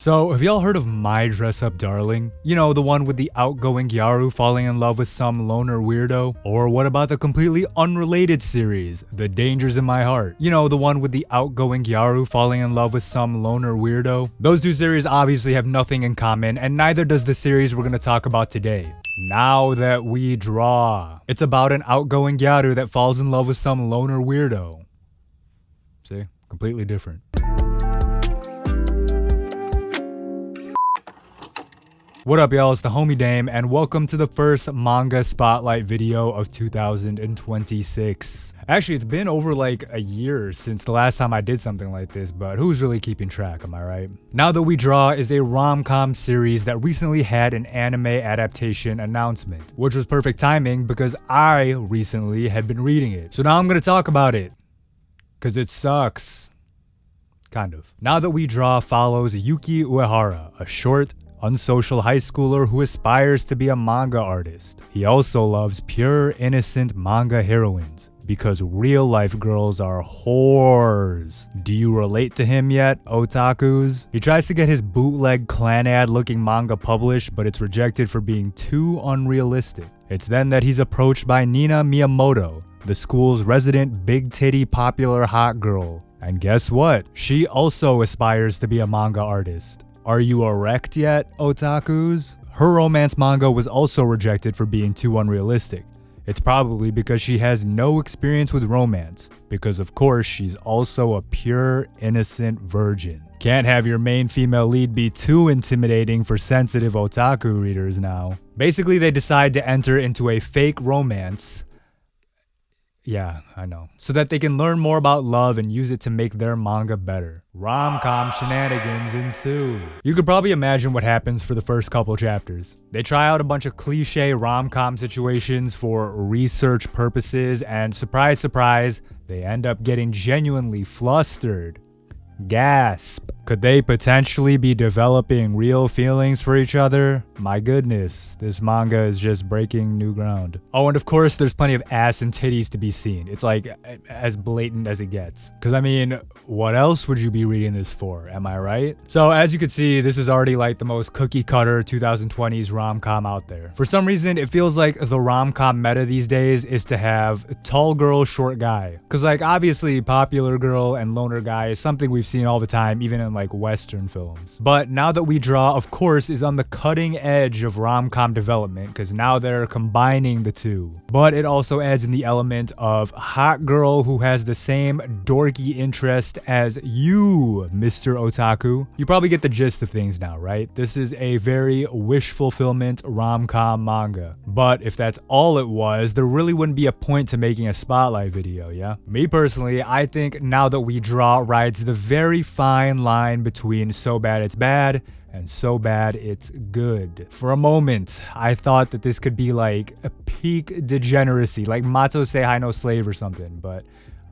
So, have y'all heard of My Dress Up Darling? You know, the one with the outgoing Gyaru falling in love with some loner weirdo? Or what about the completely unrelated series, The Dangers in My Heart? You know, the one with the outgoing Gyaru falling in love with some loner weirdo? Those two series obviously have nothing in common, and neither does the series we're gonna talk about today. Now That We Draw. It's about an outgoing Gyaru that falls in love with some loner weirdo. See? Completely different. What up, y'all? It's the homie Dame, and welcome to the first manga spotlight video of 2026. Actually, it's been over like a year since the last time I did something like this, but who's really keeping track, am I right? Now That We Draw is a rom-com series that recently had an anime adaptation announcement, which was perfect timing because I recently had been reading it. So now I'm gonna talk about it, because it sucks. Kind of. Now That We Draw follows Yuki Uehara, a short, unsocial high schooler who aspires to be a manga artist. He also loves pure, innocent manga heroines, because real-life girls are whores. Do you relate to him yet, otakus? He tries to get his bootleg Clanad-looking manga published, but it's rejected for being too unrealistic. It's then that he's approached by Nina Miyamoto, the school's resident big-titty popular hot girl. And guess what? She also aspires to be a manga artist. Are you erect yet, otakus? Her romance manga was also rejected for being too unrealistic. It's probably because she has no experience with romance, because of course she's also a pure, innocent virgin. Can't have your main female lead be too intimidating for sensitive otaku readers now. Basically, they decide to enter into a fake romance. Yeah, I know. So that they can learn more about love and use it to make their manga better. Rom-com shenanigans ensue. You could probably imagine what happens for the first couple chapters. They try out a bunch of cliche rom-com situations for research purposes, and surprise, surprise, they end up getting genuinely flustered. Gasp. Could they potentially be developing real feelings for each other? My goodness, this manga is just breaking new ground. Oh, and of course, there's plenty of ass and titties to be seen. It's like as blatant as it gets. Because I mean, what else would you be reading this for? Am I right? So as you can see, this is already like the most cookie cutter 2020s rom-com out there. For some reason, it feels like the rom-com meta these days is to have tall girl, short guy. Because like obviously popular girl and loner guy is something we've seen all the time, even in like Western films. But Now That We Draw, of course, is on the cutting edge of rom-com development because now they're combining the two. But it also adds in the element of hot girl who has the same dorky interest as you, Mr. Otaku. You probably get the gist of things now, right? This is a very wish fulfillment rom-com manga. But if that's all it was, there really wouldn't be a point to making a spotlight video, yeah? Me personally, I think Now That We Draw rides the very fine line between so bad it's bad and so bad it's good. For a moment, I thought that this could be like a peak degeneracy, like Mato Seihai no Slave or something, but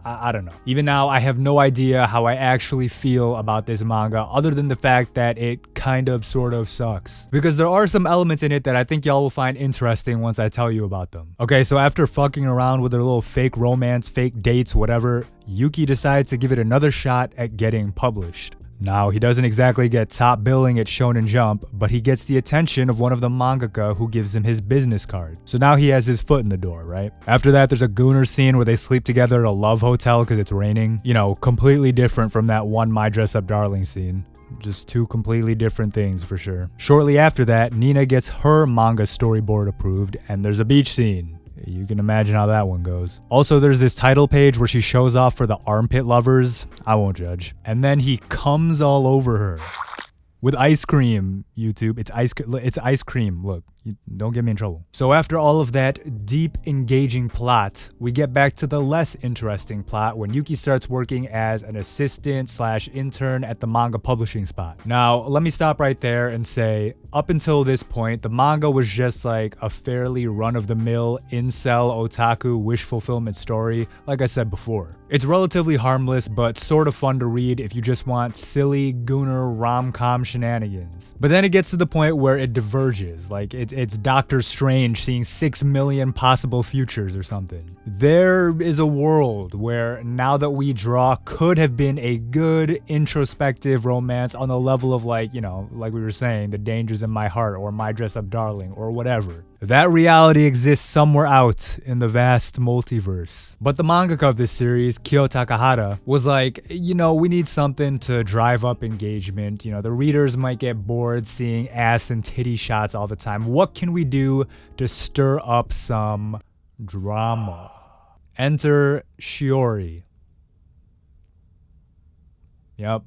I don't know. Even now, I have no idea how I actually feel about this manga other than the fact that it kind of sort of sucks. Because there are some elements in it that I think y'all will find interesting once I tell you about them. Okay, so after fucking around with their little fake romance, fake dates, whatever, Yuki decides to give it another shot at getting published. Now, he doesn't exactly get top billing at Shonen Jump, but he gets the attention of one of the mangaka who gives him his business card. So now he has his foot in the door, right? After that, there's a gooner scene where they sleep together at a love hotel because it's raining. You know, completely different from that one My Dress Up Darling scene. Just two completely different things for sure. Shortly after that, Nina gets her manga storyboard approved, and there's a beach scene. You can imagine how that one goes. Also, there's this title page where she shows off for the armpit lovers. I won't judge. And then he comes all over her. With ice cream, YouTube. It's ice cream. Look, don't get me in trouble. So after all of that deep, engaging plot, we get back to the less interesting plot when Yuki starts working as an assistant/intern at the manga publishing spot. Now, let me stop right there and say, up until this point, the manga was just like a fairly run-of-the-mill incel otaku wish fulfillment story, like I said before. It's relatively harmless, but sort of fun to read if you just want silly, gooner rom-com shenanigans. But then it gets to the point where it diverges, like it's it's Doctor Strange seeing 6 million possible futures or something. There is a world where Now That We Draw could have been a good introspective romance on the level of like, you know, like we were saying, The Dangers in My Heart or My Dress Up Darling or whatever. That reality exists somewhere out in the vast multiverse. But the mangaka of this series, Kyo Takahata, was like, you know, we need something to drive up engagement. You know, the readers might get bored seeing ass and titty shots all the time. What can we do to stir up some drama? Enter Shiori. Yep.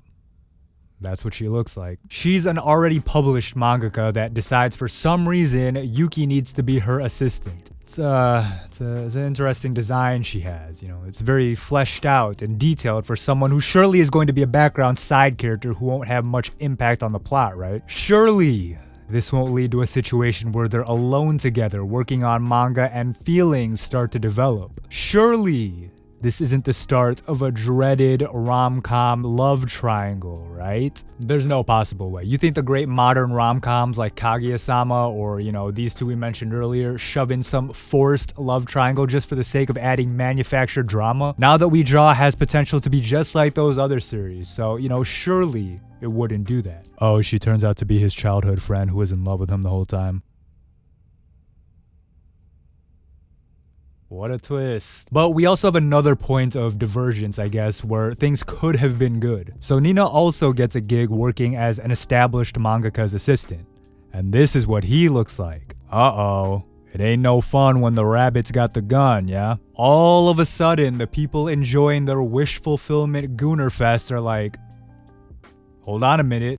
That's what she looks like. She's an already published mangaka that decides for some reason Yuki needs to be her assistant. It's an interesting design she has, you know. It's very fleshed out and detailed for someone who surely is going to be a background side character who won't have much impact on the plot, right? Surely this won't lead to a situation where they're alone together working on manga and feelings start to develop. Surely this isn't the start of a dreaded rom-com love triangle, right? There's no possible way. You think the great modern rom-coms like Kaguya-sama or, you know, these two we mentioned earlier shove in some forced love triangle just for the sake of adding manufactured drama? Now That We Draw has potential to be just like those other series, so, you know, surely it wouldn't do that. Oh, she turns out to be his childhood friend who was in love with him the whole time. What a twist. But we also have another point of divergence, I guess, where things could have been good. So Nina also gets a gig working as an established mangaka's assistant. And this is what he looks like. Uh-oh. It ain't no fun when the rabbit's got the gun, yeah? All of a sudden, the people enjoying their wish fulfillment Gooner Fest are like, hold on a minute.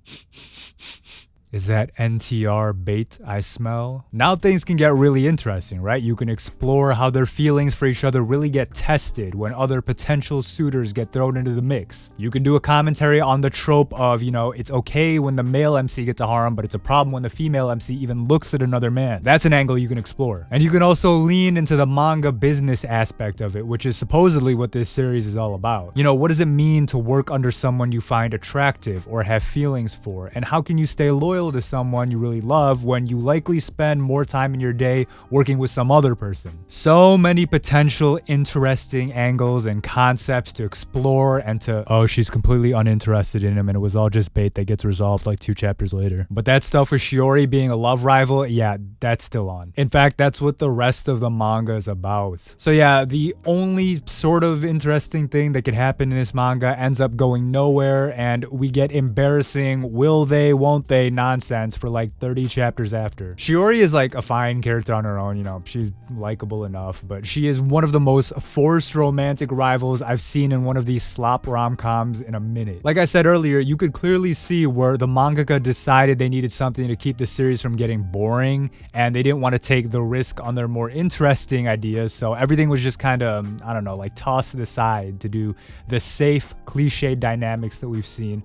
Is that NTR bait I smell? Now things can get really interesting, right? You can explore how their feelings for each other really get tested when other potential suitors get thrown into the mix. You can do a commentary on the trope of, you know, it's okay when the male MC gets a harem, but it's a problem when the female MC even looks at another man. That's an angle you can explore. And you can also lean into the manga business aspect of it, which is supposedly what this series is all about. You know, what does it mean to work under someone you find attractive or have feelings for? And how can you stay loyal to someone you really love when you likely spend more time in your day working with some other person? So many potential interesting angles and concepts to explore and to, oh, she's completely uninterested in him and it was all just bait that gets resolved like 2 chapters later. But that stuff with Shiori being a love rival, yeah, that's still on. In fact, that's what the rest of the manga is about. So yeah, the only sort of interesting thing that could happen in this manga ends up going nowhere, and we get embarrassing will they, won't they nonsense for like 30 chapters after. Shiori is like a fine character on her own, you know, she's likable enough, but she is one of the most forced romantic rivals I've seen in one of these slop rom-coms in a minute. Like I said earlier, you could clearly see where the mangaka decided they needed something to keep the series from getting boring, and they didn't want to take the risk on their more interesting ideas, so everything was just kind of, I don't know, like tossed to the side to do the safe, cliche dynamics that we've seen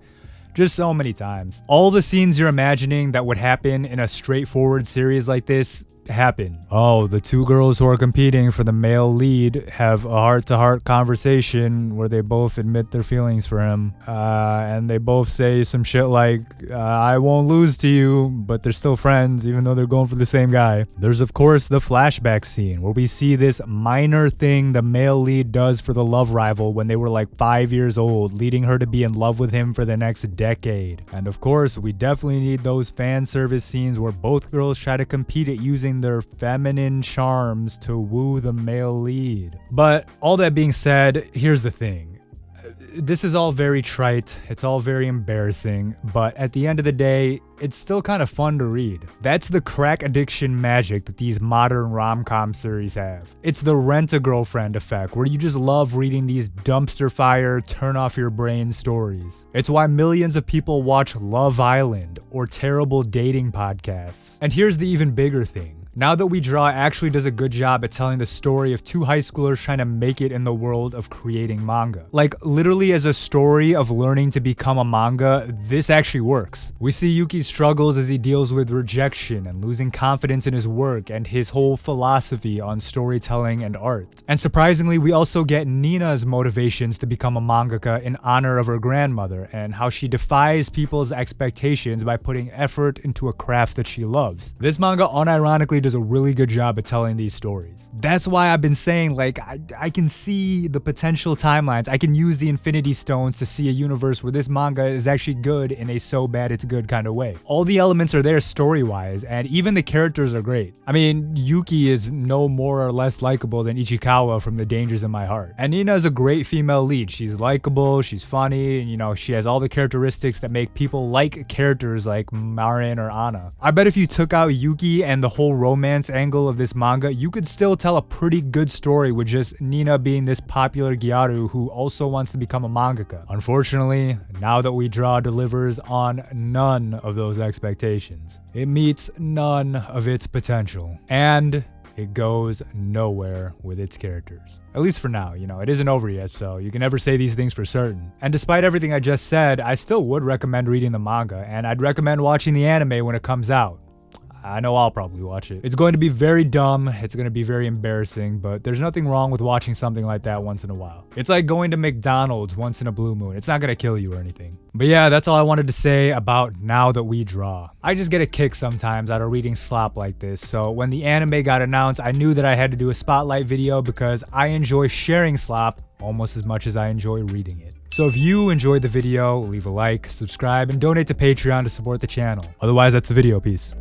just so many times. All the scenes you're imagining that would happen in a straightforward series like this happen. Oh, the 2 girls who are competing for the male lead have a heart-to-heart conversation where they both admit their feelings for him, and they both say some shit like, I won't lose to you, but they're still friends even though they're going for the same guy. There's of course the flashback scene where we see this minor thing the male lead does for the love rival when they were like 5 years old, leading her to be in love with him for the next decade. And of course, we definitely need those fan service scenes where both girls try to compete at using their feminine charms to woo the male lead. But all that being said, here's the thing. This is all very trite, it's all very embarrassing, but at the end of the day, it's still kind of fun to read. That's the crack addiction magic that these modern rom-com series have. It's the Rent-A-Girlfriend effect, where you just love reading these dumpster fire, turn off your brain stories. It's why millions of people watch Love Island or terrible dating podcasts. And here's the even bigger thing. Now That We Draw actually does a good job at telling the story of two high schoolers trying to make it in the world of creating manga. Like, literally as a story of learning to become a manga, this actually works. We see Yuki's struggles as he deals with rejection and losing confidence in his work and his whole philosophy on storytelling and art. And surprisingly, we also get Nina's motivations to become a mangaka in honor of her grandmother and how she defies people's expectations by putting effort into a craft that she loves. This manga unironically does a really good job at telling these stories. That's why I've been saying, like, I can see the potential timelines. I can use the Infinity Stones to see a universe where this manga is actually good in a so bad it's good kind of way. All the elements are there story-wise, and even the characters are great. I mean, Yuki is no more or less likable than Ichikawa from The Dangers in My Heart. And Nina is a great female lead. She's likable, she's funny, and you know, she has all the characteristics that make people like characters like Marin or Anna. I bet if you took out Yuki and the whole romance angle of this manga, you could still tell a pretty good story with just Nina being this popular gyaru who also wants to become a mangaka. Unfortunately, Now That We Draw delivers on none of those expectations. It meets none of its potential. And it goes nowhere with its characters. At least for now, you know, it isn't over yet, so you can never say these things for certain. And despite everything I just said, I still would recommend reading the manga, and I'd recommend watching the anime when it comes out. I know I'll probably watch it. It's going to be very dumb, it's going to be very embarrassing, but there's nothing wrong with watching something like that once in a while. It's like going to McDonald's once in a blue moon. It's not going to kill you or anything. But yeah, that's all I wanted to say about Now That We Draw. I just get a kick sometimes out of reading slop like this, so when the anime got announced, I knew that I had to do a spotlight video because I enjoy sharing slop almost as much as I enjoy reading it. So if you enjoyed the video, leave a like, subscribe, and donate to Patreon to support the channel. Otherwise, that's the video. Peace.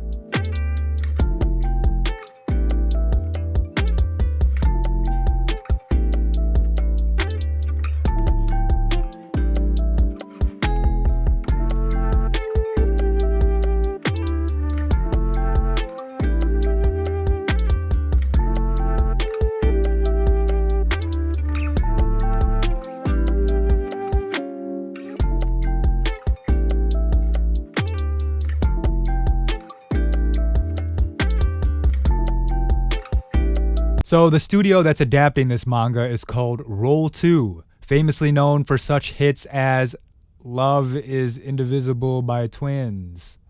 So the studio that's adapting this manga is called Roll 2, famously known for such hits as Love is Indivisible by Twins.